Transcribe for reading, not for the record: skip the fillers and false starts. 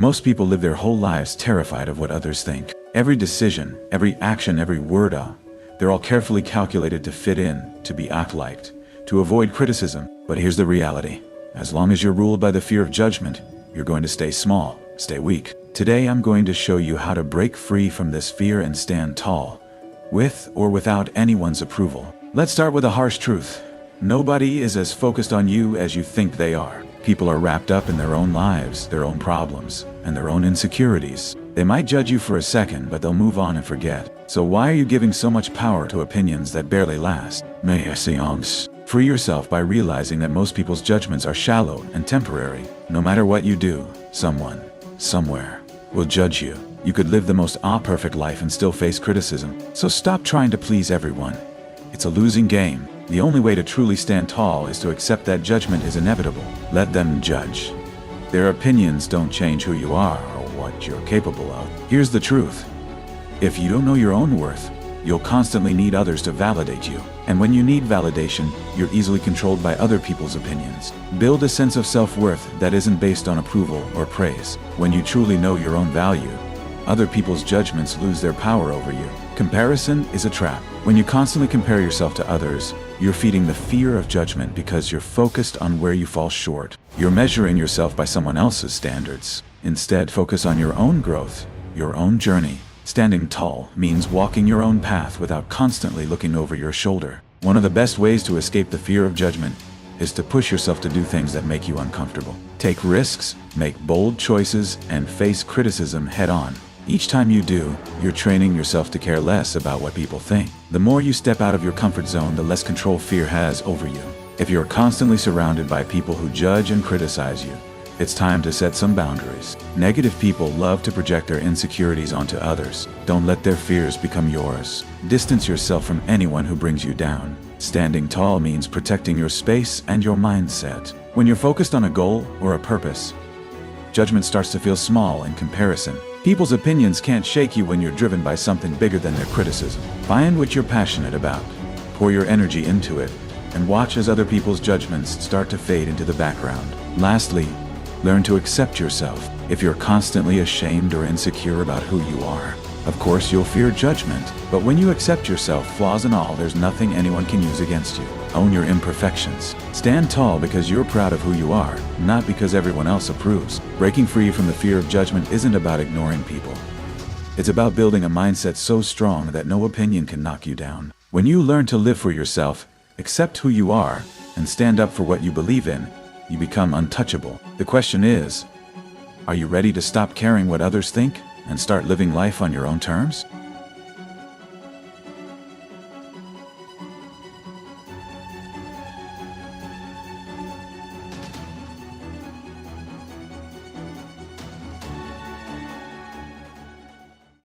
Most people live their whole lives terrified of what others think. Every decision, every action, every word, they're all carefully calculated to fit in, to be act-liked, to avoid criticism. But here's the reality. As long as you're ruled by the fear of judgment, you're going to stay small, stay weak. Today I'm going to show you how to break free from this fear and stand tall, with or without anyone's approval. Let's start with a harsh truth. Nobody is as focused on you as you think they are. People are wrapped up in their own lives, their own problems, and their own insecurities. They might judge you for a second, but they'll move on and forget. So why are you giving so much power to opinions that barely last? Free yourself by realizing that most people's judgments are shallow and temporary. No matter what you do, someone, somewhere, will judge you. You could live the most perfect life and still face criticism. So stop trying to please everyone. It's a losing game. The only way to truly stand tall is to accept that judgment is inevitable. Let them judge. Their opinions don't change who you are or what you're capable of. Here's the truth. If you don't know your own worth, you'll constantly need others to validate you. And when you need validation, you're easily controlled by other people's opinions. Build a sense of self-worth that isn't based on approval or praise. When you truly know your own value, other people's judgments lose their power over you. Comparison is a trap. When you constantly compare yourself to others, you're feeding the fear of judgment because you're focused on where you fall short. You're measuring yourself by someone else's standards. Instead, focus on your own growth, your own journey. Standing tall means walking your own path without constantly looking over your shoulder. One of the best ways to escape the fear of judgment is to push yourself to do things that make you uncomfortable. Take risks, make bold choices, and face criticism head-on. Each time you do, you're training yourself to care less about what people think. The more you step out of your comfort zone, the less control fear has over you. If you're constantly surrounded by people who judge and criticize you, it's time to set some boundaries. Negative people love to project their insecurities onto others. Don't let their fears become yours. Distance yourself from anyone who brings you down. Standing tall means protecting your space and your mindset. When you're focused on a goal or a purpose, judgment starts to feel small in comparison. People's opinions can't shake you when you're driven by something bigger than their criticism. Find what you're passionate about, pour your energy into it, and watch as other people's judgments start to fade into the background. Lastly, learn to accept yourself. If you're constantly ashamed or insecure about who you are, of course you'll fear judgment. But when you accept yourself, flaws and all, there's nothing anyone can use against you. Own your imperfections. Stand tall because you're proud of who you are, not because everyone else approves. Breaking free from the fear of judgment isn't about ignoring people. It's about building a mindset so strong that no opinion can knock you down. When you learn to live for yourself, accept who you are, and stand up for what you believe in, you become untouchable. The question is, are you ready to stop caring what others think and start living life on your own terms?